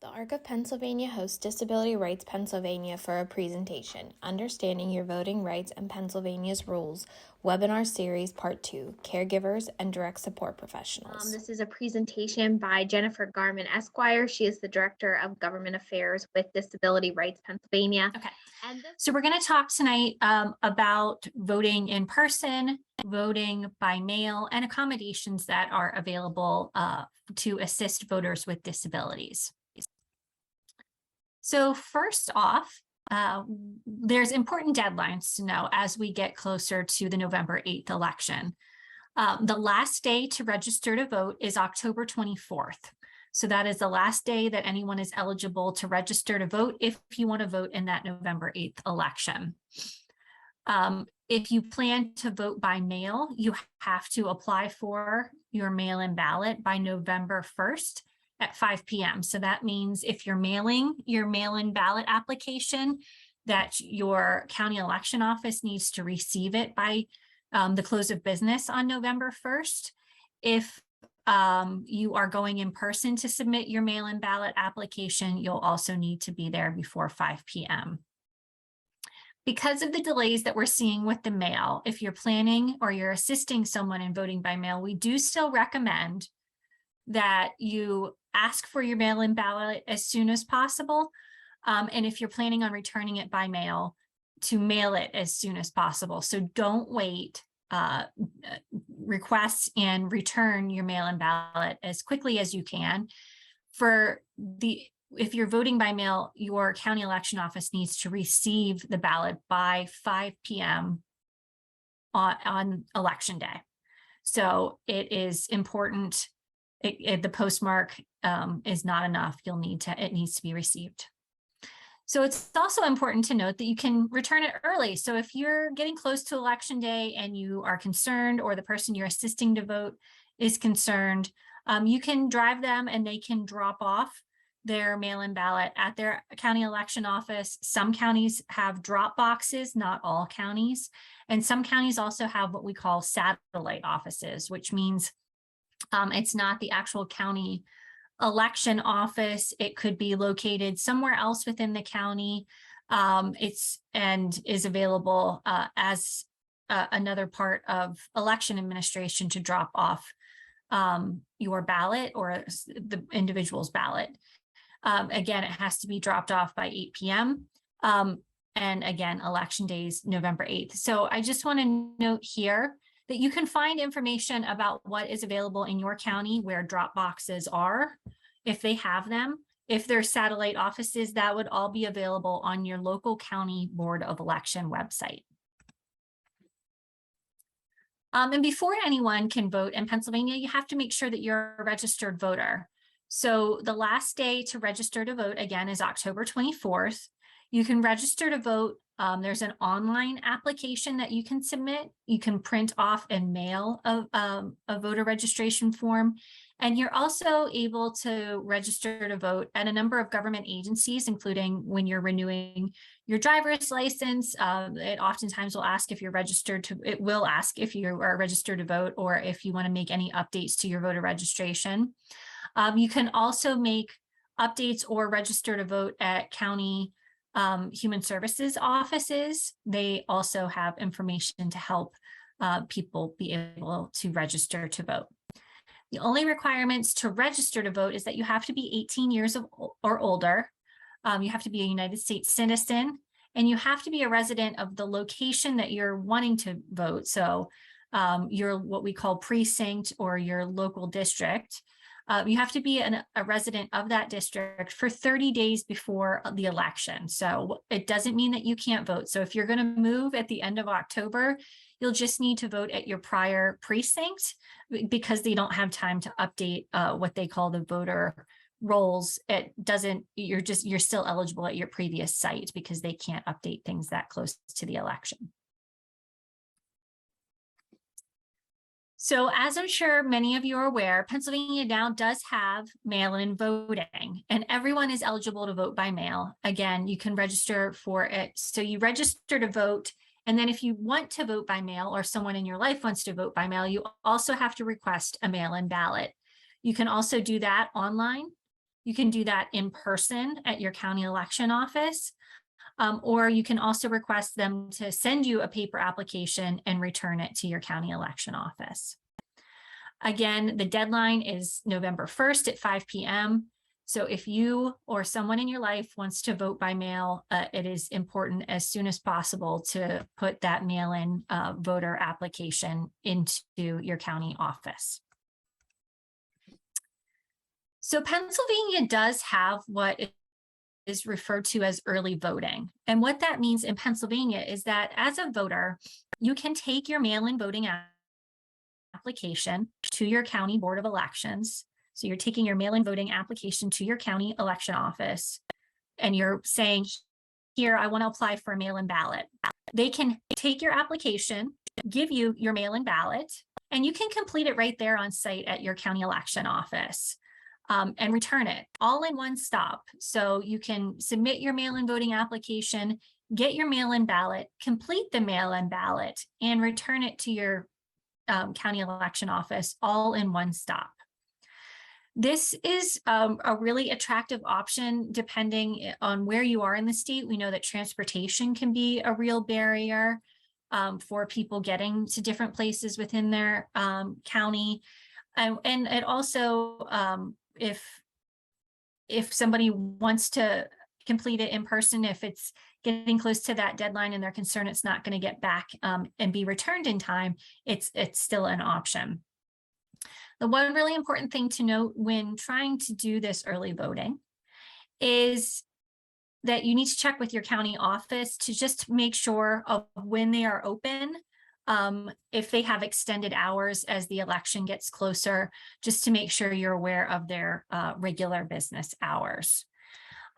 The ARC of Pennsylvania hosts Disability Rights Pennsylvania for a presentation, Understanding Your Voting Rights and Pennsylvania's Rules, webinar series part 2, Caregivers and Direct Support Professionals. This is a presentation by Jennifer Garman Esquire. She is the Director of Government Affairs with Disability Rights Pennsylvania. Okay, so we're going to talk tonight about voting in person, voting by mail, and accommodations that are available to assist voters with disabilities. So first off, there's important deadlines to know as we get closer to the November 8th election. The last day to register to vote is October 24th. So that is the last day that anyone is eligible to register to vote if you want to vote in that November 8th election. If you plan to vote by mail, you have to apply for your mail-in ballot by November 1st at 5 p.m. So that means if you're mailing your mail-in ballot application, that your county election office needs to receive it by the close of business on November 1st. If you are going in person to submit your mail-in ballot application, you'll also need to be there before 5 p.m. Because of the delays that we're seeing with the mail, if you're planning or you're assisting someone in voting by mail, we do still recommend that you ask for your mail-in ballot as soon as possible. And if you're planning on returning it by mail, to mail it as soon as possible. So don't wait. Request and return your mail-in ballot as quickly as you can. If you're voting by mail, your county election office needs to receive the ballot by 5 p.m. on election day. So it is important. The postmark is not enough. It needs to be received. So it's also important to note that you can return it early. So if you're getting close to election day and you are concerned, or the person you're assisting to vote is concerned, you can drive them and they can drop off their mail-in ballot at their county election office. Some counties have drop boxes, not all counties. And some counties also have what we call satellite offices, which means it's not the actual county election office. It could be located somewhere else within the county. Is available as another part of election administration to drop off your ballot or the individual's ballot. Again, it has to be dropped off by 8 p.m. And again, election day is November 8th. So I just want to note here that you can find information about what is available in your county where drop boxes are, if they have them. If there's satellite offices, that would all be available on your local county Board of Election website. And before anyone can vote in Pennsylvania, you have to make sure that you're a registered voter. So the last day to register to vote, again, is October 24th. You can register to vote. There's an online application that you can submit. You can print off and mail a voter registration form. And you're also able to register to vote at a number of government agencies, including when you're renewing your driver's license. It oftentimes will ask if you're registered to, it will ask if you are registered to vote or if you want to make any updates to your voter registration. You can also make updates or register to vote at county human services offices. They also have information to help people be able to register to vote. The only requirements to register to vote is that you have to be 18 years or older. You have to be a United States citizen, and you have to be a resident of the location that you're wanting to vote. So your what we call precinct or your local district. You have to be a resident of that district for 30 days before the election. So it doesn't mean that you can't vote. So if you're going to move at the end of October, you'll just need to vote at your prior precinct because they don't have time to update what they call the voter rolls. You're still eligible at your previous site because they can't update things that close to the election. So as I'm sure many of you are aware, Pennsylvania now does have mail-in voting, and everyone is eligible to vote by mail. Again, you can register for it. So you register to vote, and then if you want to vote by mail or someone in your life wants to vote by mail, you also have to request a mail-in ballot. You can also do that online. You can do that in person at your county election office, or you can also request them to send you a paper application and return it to your county election office. Again, the deadline is November 1st at 5 p.m. So if you or someone in your life wants to vote by mail, it is important as soon as possible to put that mail-in voter application into your county office. So Pennsylvania does have what is referred to as early voting. And what that means in Pennsylvania is that as a voter, you can take your mail-in voting application to your county board of elections. So you're taking your mail-in voting application to your county election office, and you're saying, here, I want to apply for a mail-in ballot. They can take your application, give you your mail-in ballot, and you can complete it right there on site at your county election office. And return it all in one stop. So you can submit your mail-in voting application, get your mail-in ballot, complete the mail-in ballot, and return it to your county election office all in one stop. This is a really attractive option depending on where you are in the state. We know that transportation can be a real barrier for people getting to different places within their county. And it also, if somebody wants to complete it in person, if it's getting close to that deadline and they're concerned it's not going to get back and be returned in time, it's still an option. The one really important thing to note when trying to do this early voting is that you need to check with your county office to just make sure of when they are open. If they have extended hours as the election gets closer, just to make sure you're aware of their regular business hours.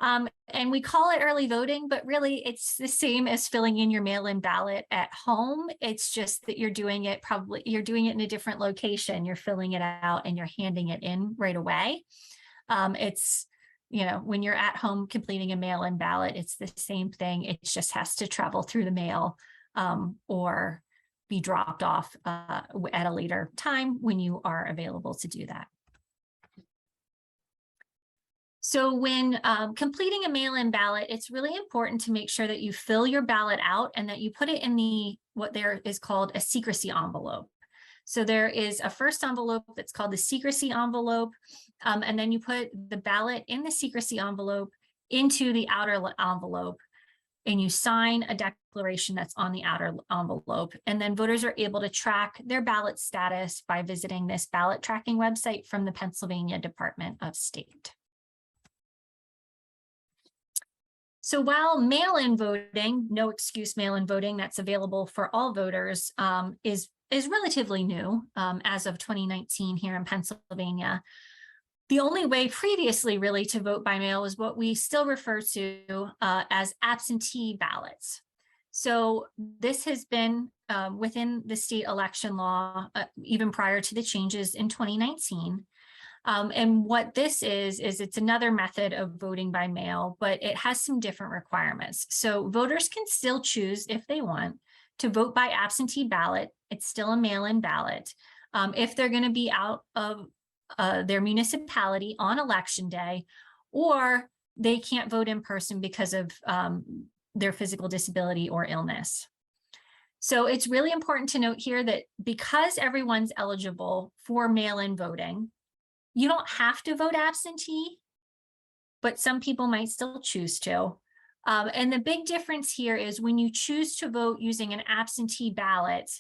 And we call it early voting, but really it's the same as filling in your mail-in ballot at home. It's just that you're doing it in a different location. You're filling it out and you're handing it in right away. It's, when you're at home completing a mail-in ballot, it's the same thing. It just has to travel through the mail or be dropped off at a later time when you are available to do that. So when completing a mail-in ballot, it's really important to make sure that you fill your ballot out and that you put it in what there is called a secrecy envelope. So there is a first envelope that's called the secrecy envelope, and then you put the ballot in the secrecy envelope into the outer envelope, and you sign a declaration that's on the outer envelope. And then voters are able to track their ballot status by visiting this ballot tracking website from the Pennsylvania Department of State. So while mail-in voting, no excuse mail-in voting that's available for all voters is relatively new as of 2019 here in Pennsylvania, the only way previously really to vote by mail is what we still refer to as absentee ballots. So this has been within the state election law even prior to the changes in 2019. And what this is it's another method of voting by mail, but it has some different requirements. So voters can still choose if they want to vote by absentee ballot. It's still a mail-in ballot. If they're going to be out of their municipality on election day, or they can't vote in person because of their physical disability or illness. So it's really important to note here that because everyone's eligible for mail-in voting, you don't have to vote absentee, but some people might still choose to. And the big difference here is when you choose to vote using an absentee ballot,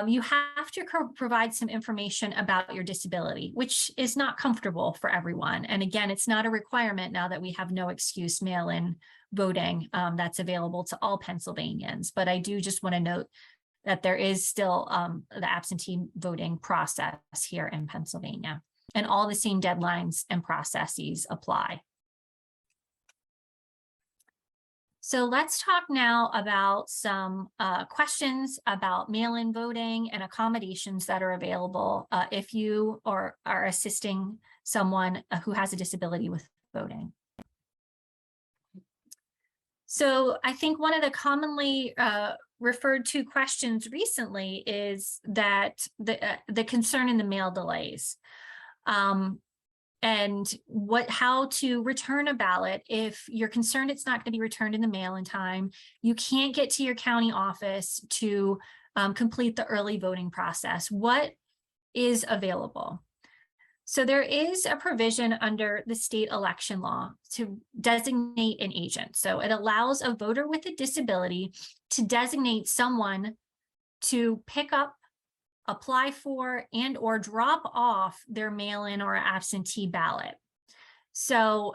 you have to provide some information about your disability, which is not comfortable for everyone. And again, it's not a requirement now that we have no excuse mail-in voting that's available to all Pennsylvanians. But I do just want to note that there is still the absentee voting process here in Pennsylvania, and all the same deadlines and processes apply. So let's talk now about some questions about mail-in voting and accommodations that are available if you are assisting someone who has a disability with voting. So I think one of the commonly referred to questions recently is that the concern in the mail delays. and how to return a ballot if you're concerned it's not going to be returned in the mail in time. You can't get to your county office to complete the early voting process. What is available? So there is a provision under the state election law to designate an agent. So it allows a voter with a disability to designate someone to pick up, apply for, and or drop off their mail-in or absentee ballot. So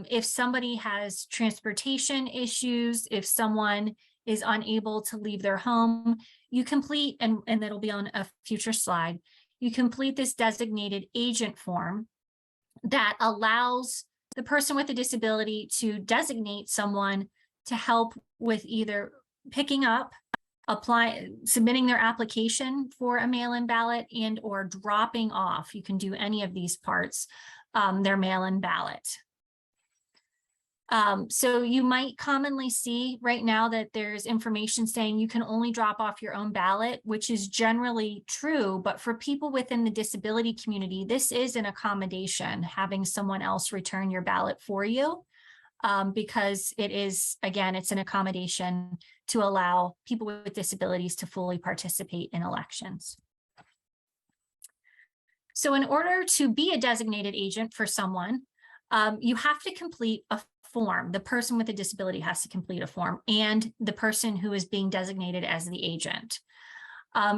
if somebody has transportation issues, if someone is unable to leave their home, you complete, and that'll be on a future slide, you complete this designated agent form that allows the person with a disability to designate someone to help with either picking up, submitting their application for a mail-in ballot, and or dropping off. You can do any of these parts, their mail-in ballot. So you might commonly see right now that there's information saying you can only drop off your own ballot, which is generally true, but for people within the disability community, this is an accommodation, having someone else return your ballot for you, because it is, again, it's an accommodation to allow people with disabilities to fully participate in elections. So in order to be a designated agent for someone, you have to complete a form. The person with a disability has to complete a form, and the person who is being designated as the agent.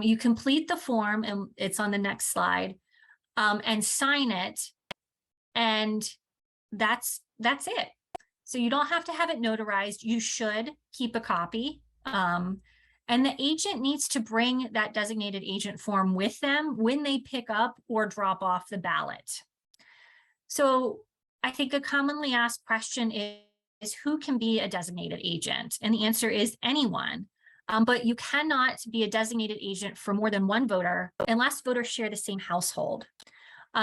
You complete the form, and it's on the next slide, and sign it, and that's it. So you don't have to have it notarized. You should keep a copy. And the agent needs to bring that designated agent form with them when they pick up or drop off the ballot. So I think a commonly asked question is who can be a designated agent? And the answer is anyone. But you cannot be a designated agent for more than one voter unless voters share the same household.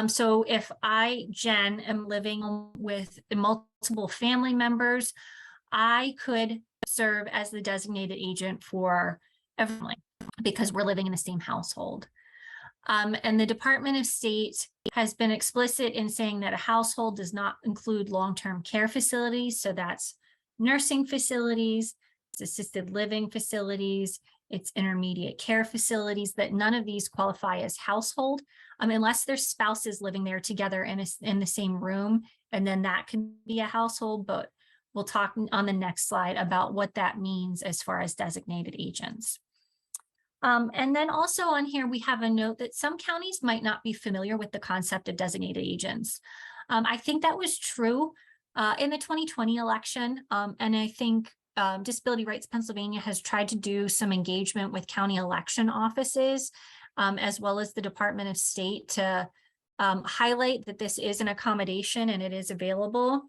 So if I, Jen, am living with multiple family members, I could serve as the designated agent for everyone because we're living in the same household. And the Department of State has been explicit in saying that a household does not include long-term care facilities. So that's nursing facilities, it's assisted living facilities, it's intermediate care facilities, that none of these qualify as household unless their spouses living there together in the same room. And then that can be a household, but we'll talk on the next slide about what that means as far as designated agents. And then also on here, we have a note that some counties might not be familiar with the concept of designated agents. I think that was true in the 2020 election. And I think Disability Rights Pennsylvania has tried to do some engagement with county election offices, as well as the Department of State, to highlight that this is an accommodation and it is available.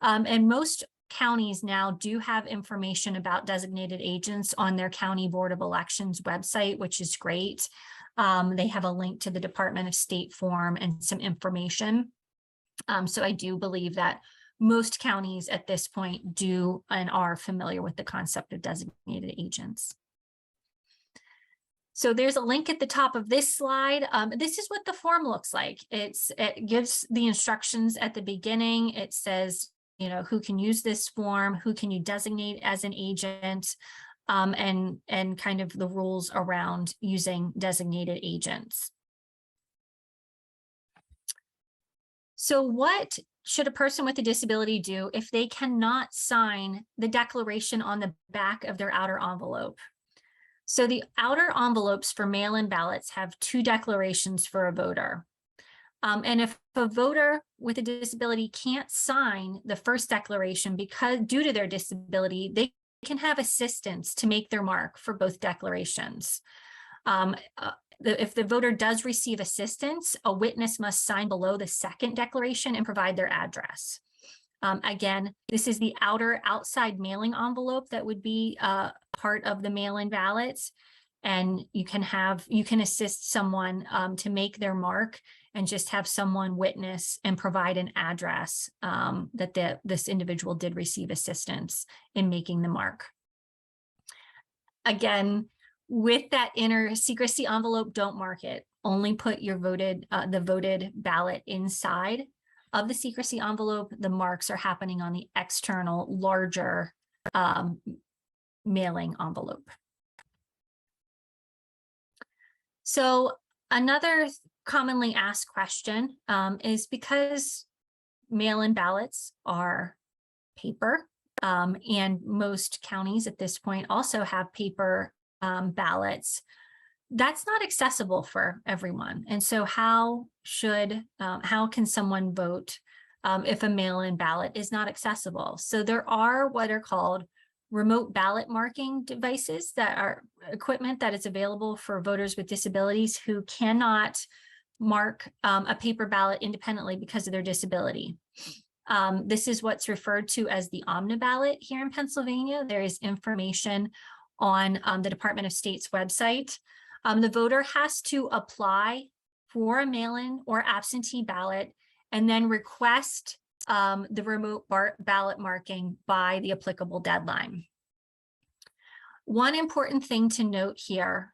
And most counties now do have information about designated agents on their County Board of Elections website, which is great. They have a link to the Department of State form and some information. So I do believe that most counties at this point do and are familiar with the concept of designated agents. So there's a link at the top of this slide. This is what the form looks like. It gives the instructions at the beginning. It says, you know, who can use this form, who can you designate as an agent, and kind of the rules around using designated agents. So what should a person with a disability do if they cannot sign the declaration on the back of their outer envelope? So the outer envelopes for mail-in ballots have two declarations for a voter. And if a voter with a disability can't sign the first declaration due to their disability, they can have assistance to make their mark for both declarations. If the voter does receive assistance, a witness must sign below the second declaration and provide their address. Again, this is the outside mailing envelope that would be part of the mail-in ballots. And you can assist someone to make their mark and just have someone witness and provide an address that this individual did receive assistance in making the mark. Again, with that inner secrecy envelope, don't mark it. Only put your the voted ballot inside. of the secrecy envelope, the marks are happening on the external, larger mailing envelope. So another commonly asked question is, because mail-in ballots are paper, and most counties at this point also have paper ballots, that's not accessible for everyone. And so how can someone vote if a mail-in ballot is not accessible? So there are what are called remote ballot marking devices, that are equipment that is available for voters with disabilities who cannot mark a paper ballot independently because of their disability. This is what's referred to as the Omniballot here in Pennsylvania. There is information on the Department of State's website. The voter has to apply for a mail-in or absentee ballot and then request the remote ballot marking by the applicable deadline. One important thing to note here,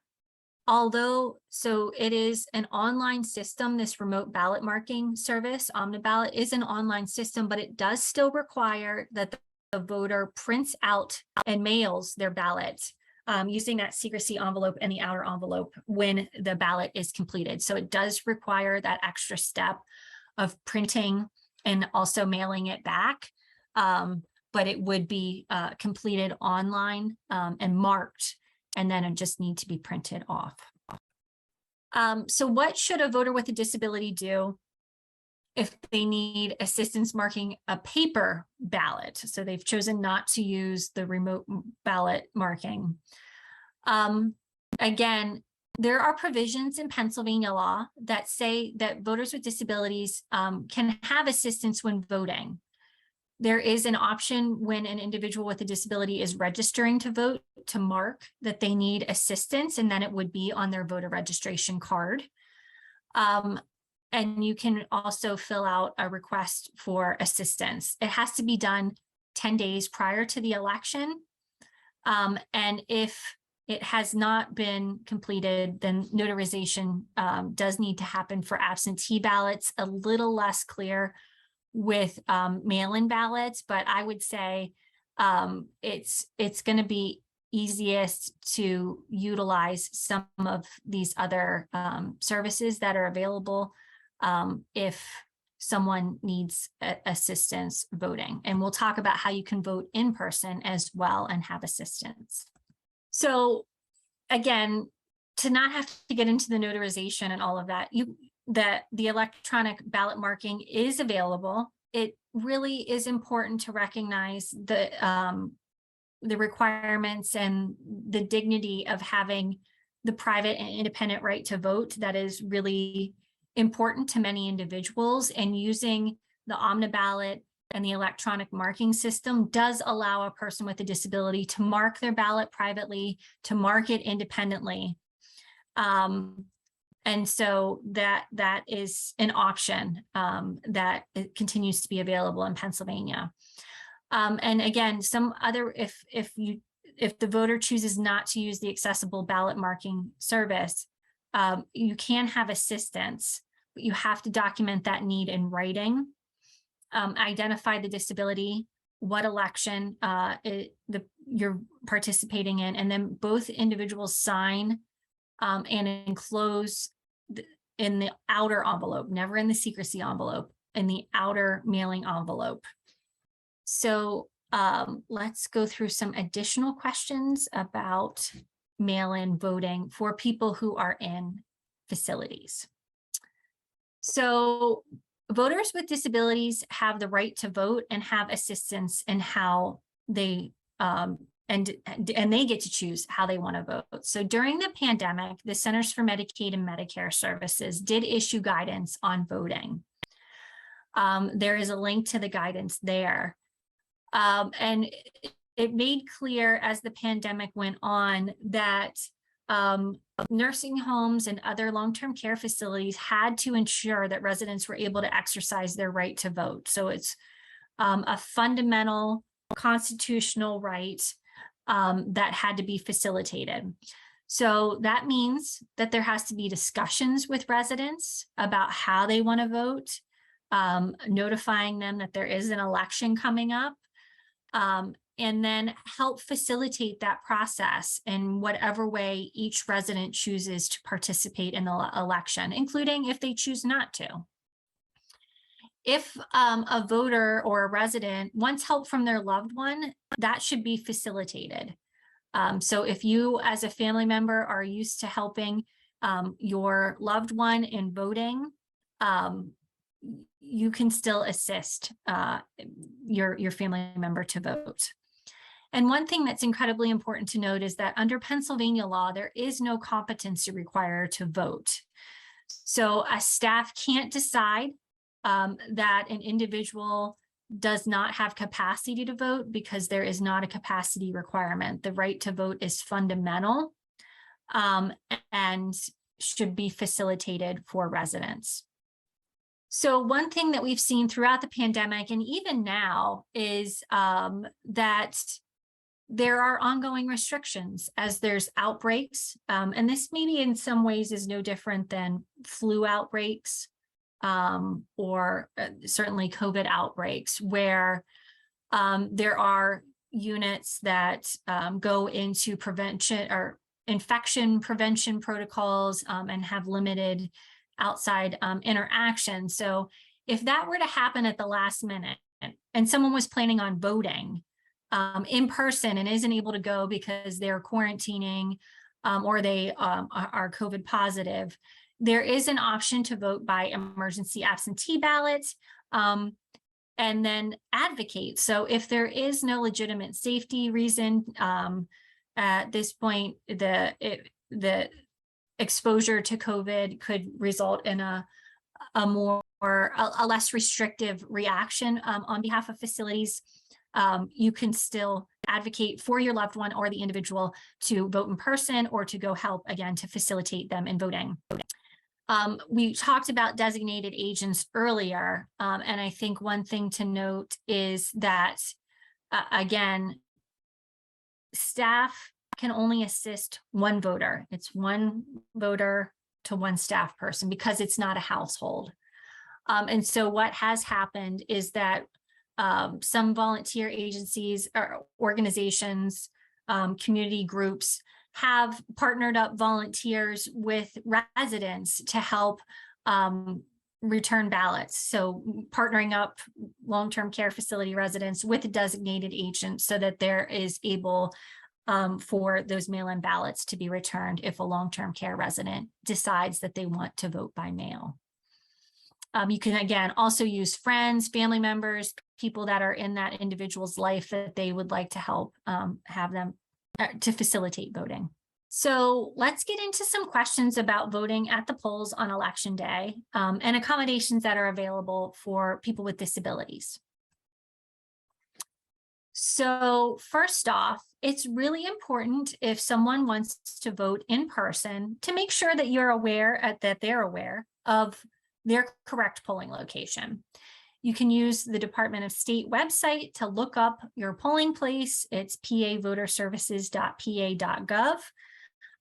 so it is an online system, this remote ballot marking service, Omniballot, is an online system, but it does still require that the voter prints out and mails their ballot using that secrecy envelope and the outer envelope when the ballot is completed. So it does require that extra step of printing and also mailing it back, but it would be completed online and marked, and then it just need to be printed off. So what should a voter with a disability do if they need assistance marking a paper ballot? So they've chosen not to use the remote ballot marking. Again, there are provisions in Pennsylvania law that say that voters with disabilities can have assistance when voting. There is an option when an individual with a disability is registering to vote to mark that they need assistance, and then it would be on their voter registration card. And you can also fill out a request for assistance. It has to be done 10 days prior to the election. And if it has not been completed, then notarization does need to happen for absentee ballots. A little less clear with mail-in ballots, but I would say it's going to be easiest to utilize some of these other services that are available if someone needs assistance voting. And we'll talk about how you can vote in person as well and have assistance. So again, to not have to get into the notarization and all of that, the electronic ballot marking is available. It really is important to recognize the requirements and the dignity of having the private and independent right to vote. That is really important to many individuals, and using the Omniballot and the electronic marking system does allow a person with a disability to mark their ballot privately, to mark it independently. And so that is an option that it continues to be available in Pennsylvania. And again, some other, if the voter chooses not to use the accessible ballot marking service, you can have assistance, but you have to document that need in writing, identify the disability, what election you're participating in, and then both individuals sign and enclose in the outer envelope, never in the secrecy envelope, in the outer mailing envelope. So let's go through some additional questions about mail-in voting for people who are in facilities. So voters with disabilities have the right to vote and have assistance in how they and they get to choose how they want to vote. So during the pandemic, the Centers for Medicaid and Medicare Services did issue guidance on voting. There is a link to the guidance there. And it made clear as the pandemic went on that nursing homes and other long-term care facilities had to ensure that residents were able to exercise their right to vote. So it's a fundamental constitutional right that had to be facilitated. So that means that there has to be discussions with residents about how they want to vote. notifying them that there is an election coming up, and then help facilitate that process in whatever way each resident chooses to participate in the election, including if they choose not to. If a voter or a resident wants help from their loved one, that should be facilitated. So if you as a family member are used to helping your loved one in voting, you can still assist your family member to vote. And one thing that's incredibly important to note is that under Pennsylvania law, there is no competency required to vote. So a staff can't decide that an individual does not have capacity to vote because there is not a capacity requirement. The right to vote is fundamental and should be facilitated for residents. So one thing that we've seen throughout the pandemic and even now is that there are ongoing restrictions as there's outbreaks. And this maybe in some ways is no different than flu outbreaks or certainly COVID outbreaks, where there are units that go into prevention or infection prevention protocols and have limited outside interaction. So if that were to happen at the last minute and someone was planning on voting in person and isn't able to go because they're quarantining or they are COVID positive, there is an option to vote by emergency absentee ballot and then advocate. So if there is no legitimate safety reason at this point, the exposure to COVID could result in a less restrictive reaction on behalf of facilities, you can still advocate for your loved one or the individual to vote in person or to go help again to facilitate them in voting. We talked about designated agents earlier, and I think one thing to note is that, again, staff can only assist one voter. It's one voter to one staff person because it's not a household. And so what has happened is that some volunteer agencies or organizations, community groups have partnered up volunteers with residents to help return ballots. So partnering up long-term care facility residents with a designated agent so that there is able for those mail-in ballots to be returned if a long-term care resident decides that they want to vote by mail. You can, again, also use friends, family members, people that are in that individual's life that they would like to help have them to facilitate voting. So let's get into some questions about voting at the polls on election day and accommodations that are available for people with disabilities. So first off, it's really important if someone wants to vote in person to make sure that you're aware that they're aware of their correct polling location. You can use the Department of State website to look up your polling place. It's pavoterservices.pa.gov.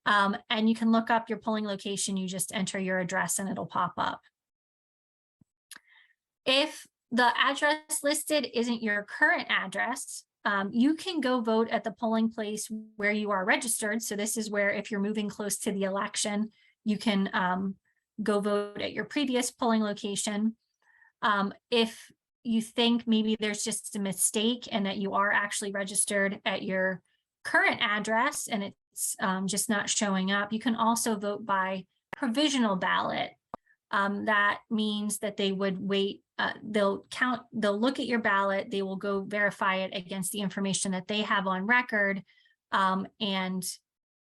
And you can look up your polling location. You just enter your address and it'll pop up. If the address listed isn't your current address, you can go vote at the polling place where you are registered. So this is where if you're moving close to the election, you can go vote at your previous polling location. If you think maybe there's just a mistake and that you are actually registered at your current address and it's just not showing up, you can also vote by provisional ballot. That means that they would wait, they'll look at your ballot, they will go verify it against the information that they have on record and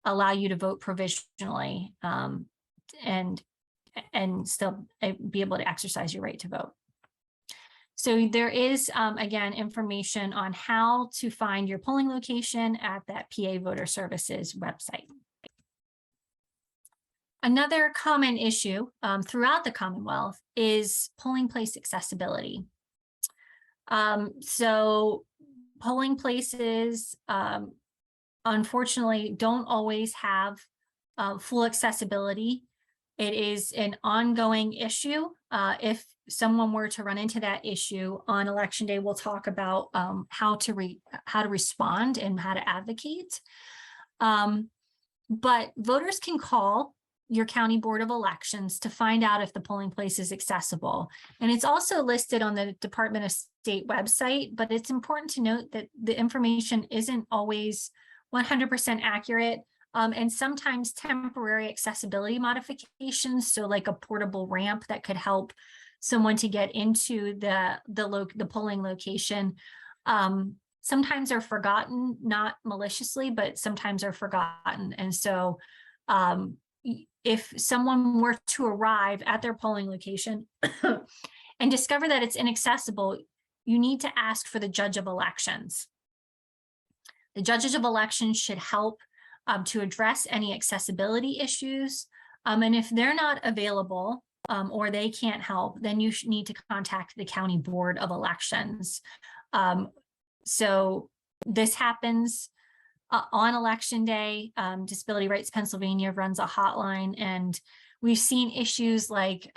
allow you to vote provisionally and still be able to exercise your right to vote. So there is, again, information on how to find your polling location at that PA Voter Services website. Another common issue throughout the Commonwealth is polling place accessibility. So polling places, unfortunately, don't always have full accessibility. It is an ongoing issue. If someone were to run into that issue on election day, we'll talk about how to respond and how to advocate. But voters can call your county board of elections to find out if the polling place is accessible. And it's also listed on the Department of State website, but it's important to note that the information isn't always 100% accurate. And sometimes temporary accessibility modifications, so like a portable ramp that could help someone to get into the polling location, sometimes are forgotten, not maliciously, but sometimes are forgotten. And so if someone were to arrive at their polling location and discover that it's inaccessible, you need to ask for the judge of elections. The judges of elections should help to address any accessibility issues. And if they're not available or they can't help, then you need to contact the county board of elections. So this happens on election day. Disability Rights Pennsylvania runs a hotline, and we've seen issues like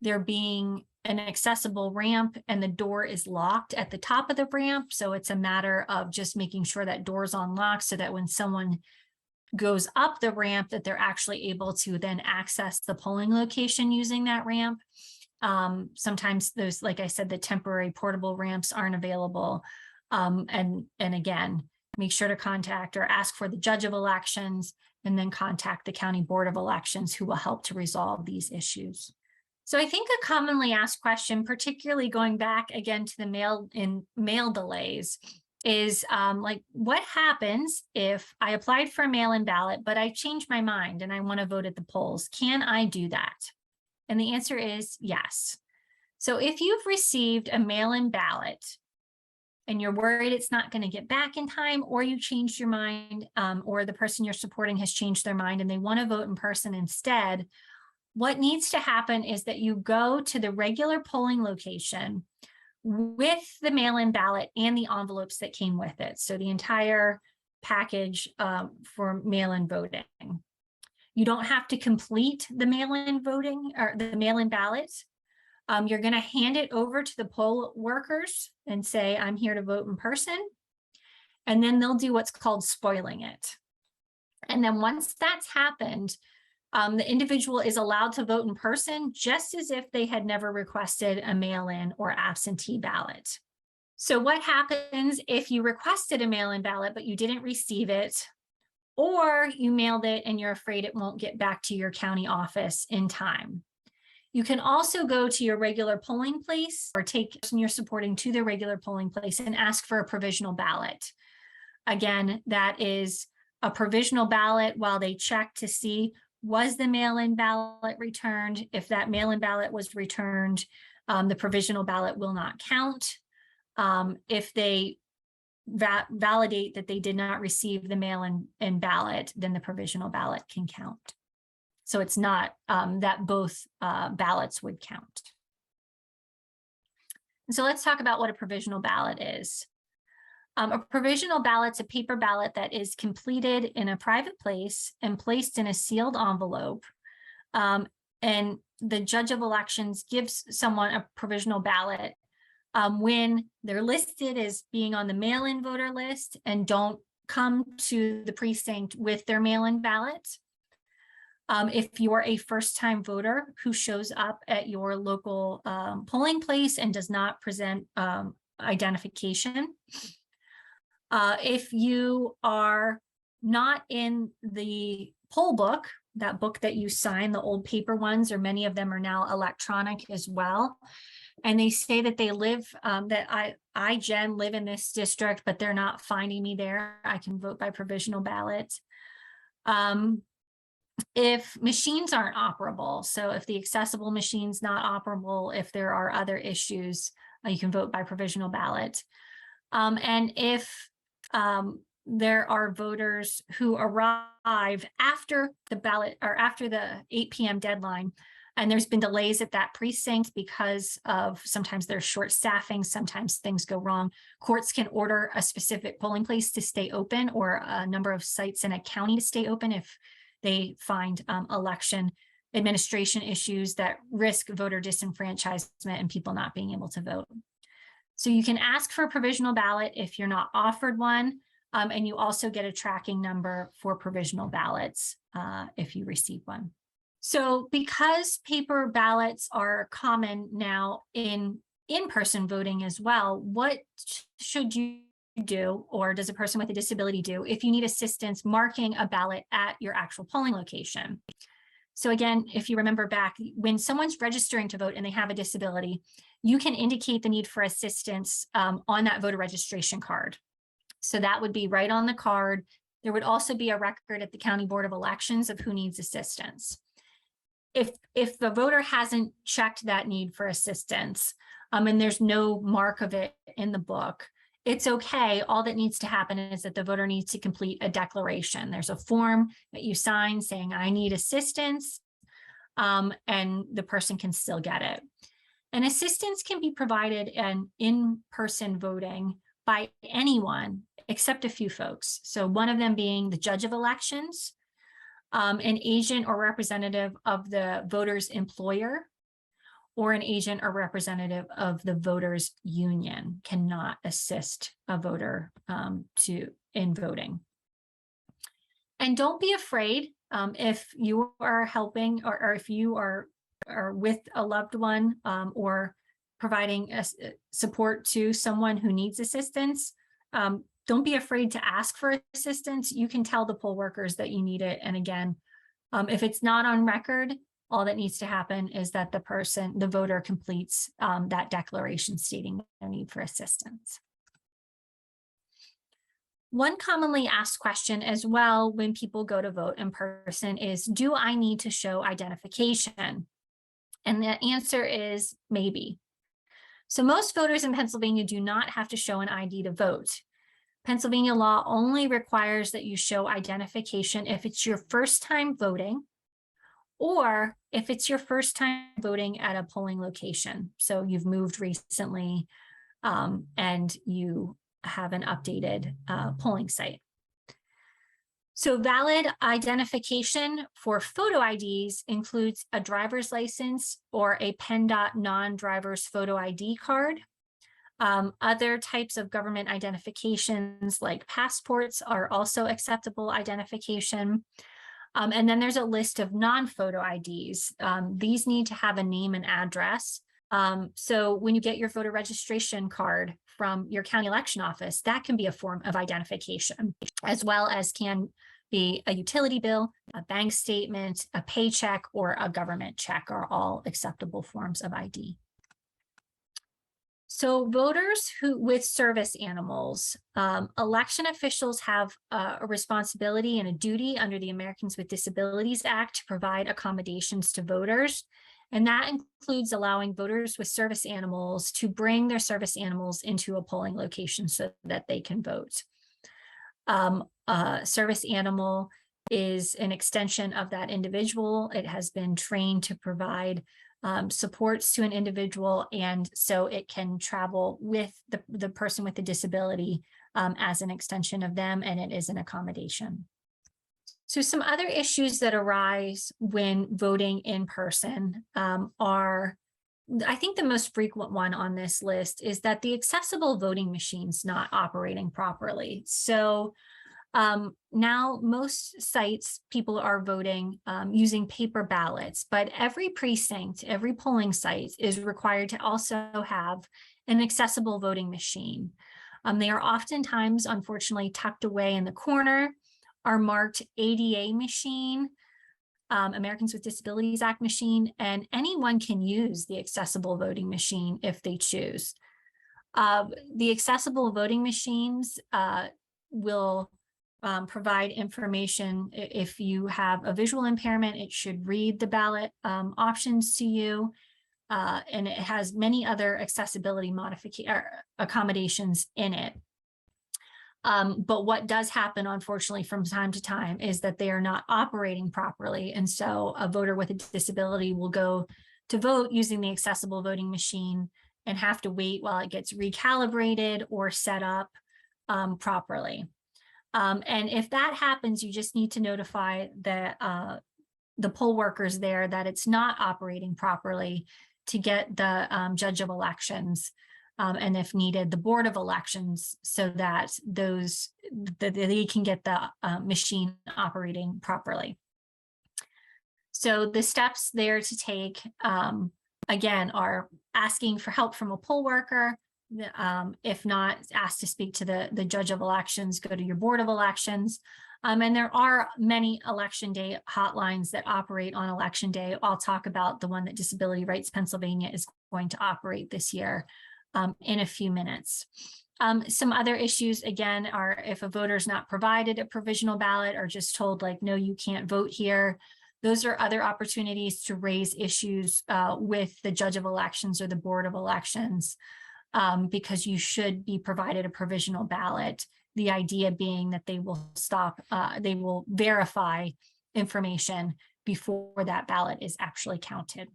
there being an accessible ramp and the door is locked at the top of the ramp. So it's a matter of just making sure that door's unlocked so that when someone goes up the ramp, that they're actually able to then access the polling location using that ramp. Sometimes those, like I said, the temporary portable ramps aren't available. And again, make sure to contact or ask for the judge of elections, and then contact the county board of elections, who will help to resolve these issues. So I think a commonly asked question, particularly going back again to the mail delays, is like, what happens if I applied for a mail-in ballot, but I changed my mind and I want to vote at the polls? Can I do that? And the answer is yes. So if you've received a mail-in ballot and you're worried it's not going to get back in time, or you changed your mind, or the person you're supporting has changed their mind and they want to vote in person instead, what needs to happen is that you go to the regular polling location with the mail-in ballot and the envelopes that came with it. So the entire package for mail-in voting. You don't have to complete the mail-in voting or the mail-in ballot. You're going to hand it over to the poll workers and say, I'm here to vote in person. And then they'll do what's called spoiling it. And then once that's happened, the individual is allowed to vote in person, just as if they had never requested a mail-in or absentee ballot. So what happens if you requested a mail-in ballot, but you didn't receive it, or you mailed it and you're afraid it won't get back to your county office in time? You can also go to your regular polling place, or take the person you're supporting to their regular polling place and ask for a provisional ballot. Again, that is a provisional ballot while they check to see, was the mail-in ballot returned? If that mail-in ballot was returned, the provisional ballot will not count. If they validate that they did not receive the mail-in ballot, then the provisional ballot can count. So it's not that both ballots would count. So let's talk about what a provisional ballot is. A provisional ballot's a paper ballot that is completed in a private place and placed in a sealed envelope. And the judge of elections gives someone a provisional ballot when they're listed as being on the mail-in voter list and don't come to the precinct with their mail-in ballot. If you are a first-time voter who shows up at your local polling place and does not present identification. If you are not in the poll book, that book that you sign, the old paper ones, or many of them are now electronic as well, and they say that they live, that I, Jen, live in this district, but they're not finding me there, I can vote by provisional ballot. If machines aren't operable, so if the accessible machine's not operable, if there are other issues, you can vote by provisional ballot. And if there are voters who arrive after the ballot or after the 8 p.m. deadline, and there's been delays at that precinct because of sometimes there's short staffing, sometimes things go wrong, courts can order a specific polling place to stay open, or a number of sites in a county to stay open if they find election administration issues that risk voter disenfranchisement and people not being able to vote. So you can ask for a provisional ballot if you're not offered one, and you also get a tracking number for provisional ballots if you receive one. So because paper ballots are common now in in-person voting as well, what should you do, or does a person with a disability do, if you need assistance marking a ballot at your actual polling location? So again, if you remember back, when someone's registering to vote and they have a disability, you can indicate the need for assistance on that voter registration card. So that would be right on the card. There would also be a record at the County Board of Elections of who needs assistance. If the voter hasn't checked that need for assistance, and there's no mark of it in the book, it's okay. All that needs to happen is that the voter needs to complete a declaration. There's a form that you sign saying, I need assistance, and the person can still get it. And assistance can be provided in in-person voting by anyone except a few folks. So one of them being the judge of elections, an agent or representative of the voter's employer, or an agent or representative of the voters' union cannot assist a voter in voting. And don't be afraid if you are helping or if you are with a loved one or providing support to someone who needs assistance. Don't be afraid to ask for assistance. You can tell the poll workers that you need it. And again, if it's not on record, all that needs to happen is that the voter completes that declaration stating their need for assistance. One commonly asked question as well when people go to vote in person is, do I need to show identification? And the answer is maybe. So most voters in Pennsylvania do not have to show an ID to vote. Pennsylvania law only requires that you show identification if it's your first time voting, or if it's your first time voting at a polling location. So you've moved recently and you have an updated polling site. So valid identification for photo IDs includes a driver's license or a PennDOT non-driver's photo ID card. Other types of government identifications like passports are also acceptable identification. And then there's a list of non-photo IDs. These need to have a name and address. So when you get your voter registration card from your county election office, that can be a form of identification, as well as can be a utility bill, a bank statement, a paycheck, or a government check are all acceptable forms of ID. So voters with service animals, election officials have a responsibility and a duty under the Americans with Disabilities Act to provide accommodations to voters. And that includes allowing voters with service animals to bring their service animals into a polling location so that they can vote. Service animal is an extension of that individual. It has been trained to provide supports to an individual, and so it can travel with the person with the disability as an extension of them, and it is an accommodation. So some other issues that arise when voting in person are, I think the most frequent one on this list is that the accessible voting machine's not operating properly. So now most sites, people are voting using paper ballots, but every precinct, every polling site is required to also have an accessible voting machine. They are oftentimes, unfortunately, tucked away in the corner, are marked ADA machine, Americans with Disabilities Act machine, and anyone can use the accessible voting machine if they choose. The accessible voting machines will provide information. If you have a visual impairment, it should read the ballot options to you, and it has many other accessibility accommodations in it. But what does happen, unfortunately, from time to time is that they are not operating properly. And so a voter with a disability will go to vote using the accessible voting machine and have to wait while it gets recalibrated or set up properly. And if that happens, you just need to notify the the poll workers there that it's not operating properly, to get the judge of elections, and if needed, the board of elections, so that they can get the machine operating properly. So the steps there to take, again, are asking for help from a poll worker. If not, ask to speak to the judge of elections, go to your board of elections. And there are many election day hotlines that operate on election day. I'll talk about the one that Disability Rights Pennsylvania is going to operate this year in a few minutes. Some other issues, again, are if a voter is not provided a provisional ballot or just told like, no, you can't vote here. Those are other opportunities to raise issues with the judge of elections or the board of elections, because you should be provided a provisional ballot. The idea being that they will verify information before that ballot is actually counted.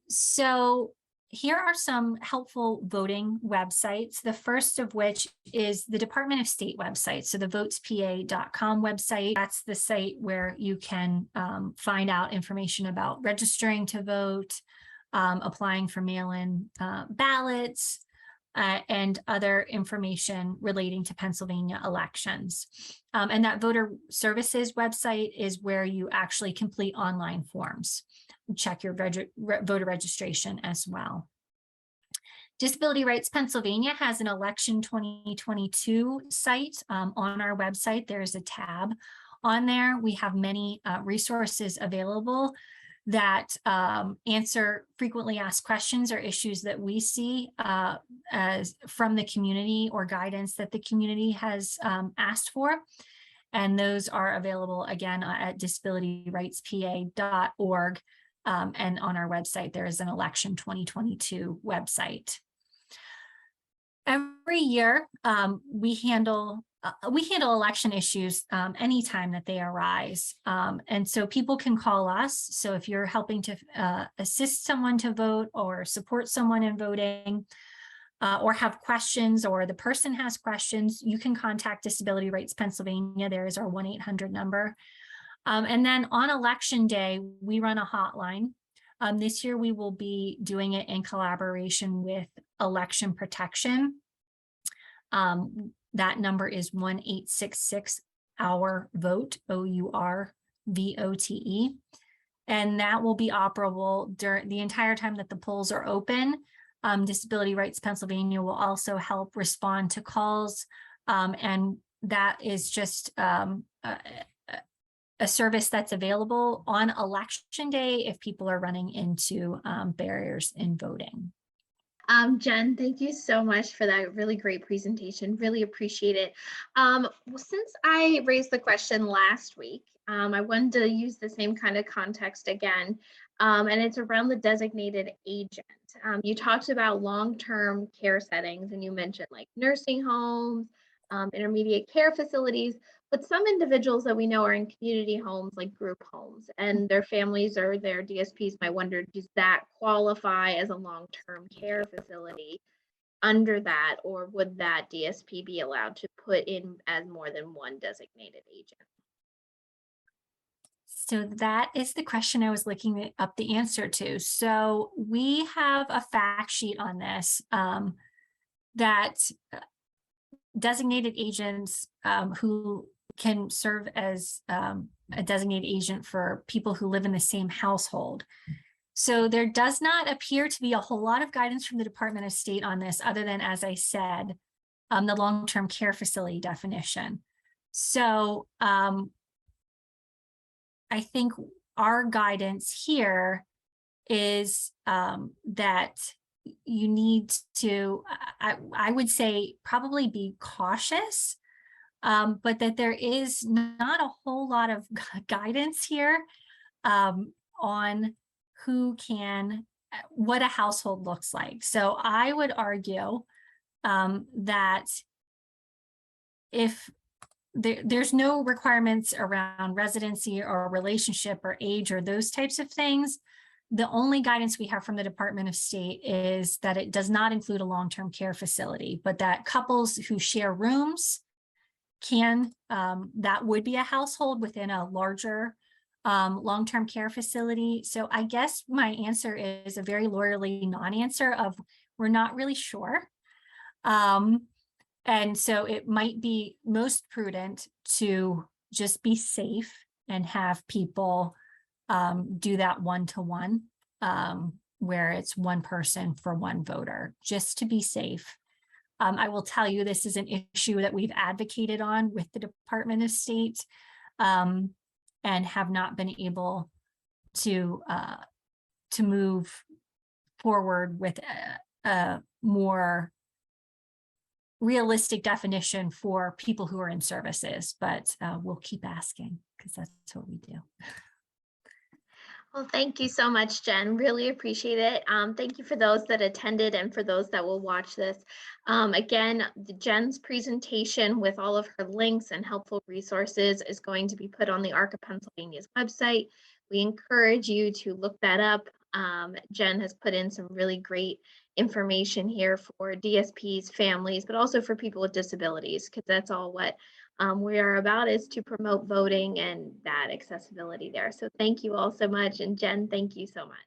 So here are some helpful voting websites. The first of which is the Department of State website. So the votespa.com website, that's the site where you can find out information about registering to vote, applying for mail-in ballots, and other information relating to Pennsylvania elections. And that voter services website is where you actually complete online forms. Check your voter registration as well. Disability Rights Pennsylvania has an election 2022 site on our website. There's a tab on there. We have many resources available that answer frequently asked questions or issues that we see as from the community, or guidance that the community has asked for. And those are available again at disabilityrightspa.org. And on our website, there is an election 2022 website. Every year, we handle election issues anytime that they arise. And so people can call us. So if you're helping to assist someone to vote or support someone in voting, or have questions, or the person has questions, you can contact Disability Rights Pennsylvania. There is our 1-800 number. And then on election day, we run a hotline. This year, we will be doing it in collaboration with Election Protection. That number is 1-866-OUR-VOTE, OURVOTE. And that will be operable during the entire time that the polls are open. Disability Rights Pennsylvania will also help respond to calls. And that is just a service that's available on election day if people are running into barriers in voting. Jen, thank you so much for that really great presentation. Really appreciate it. Since I raised the question last week, I wanted to use the same kind of context again, and it's around the designated agent. You talked about long-term care settings, and you mentioned like nursing homes, intermediate care facilities, but some individuals that we know are in community homes, like group homes, and their families or their DSPs might wonder, does that qualify as a long-term care facility under that, or would that DSP be allowed to put in as more than one designated agent? So that is the question I was looking up the answer to. So we have a fact sheet on this, that designated agents who can serve as a designated agent for people who live in the same household. So there does not appear to be a whole lot of guidance from the Department of State on this, other than, as I said, the long-term care facility definition. So I think our guidance here is that you need to, I would say, probably be cautious, but that there is not a whole lot of guidance here on who can, what a household looks like. So I would argue that if there's no requirements around residency or relationship or age or those types of things, the only guidance we have from the Department of State is that it does not include a long-term care facility, but that couples who share rooms can, that would be a household within a larger long-term care facility. So I guess my answer is a very lawyerly non-answer of we're not really sure. And so it might be most prudent to just be safe and have people do that one-to-one, where it's one person for one voter, just to be safe. I will tell you, this is an issue that we've advocated on with the Department of State, and have not been able to move forward with a more realistic definition for people who are in services, but we'll keep asking because that's what we do. Well, thank you so much, Jen. Really appreciate it. Thank you for those that attended and for those that will watch this. Again, Jen's presentation with all of her links and helpful resources is going to be put on the ARC of Pennsylvania's website. We encourage you to look that up. Jen has put in some really great information here for DSPs, families, but also for people with disabilities, because that's all what we are about, is to promote voting and that accessibility there. So thank you all so much. And Jen, thank you so much.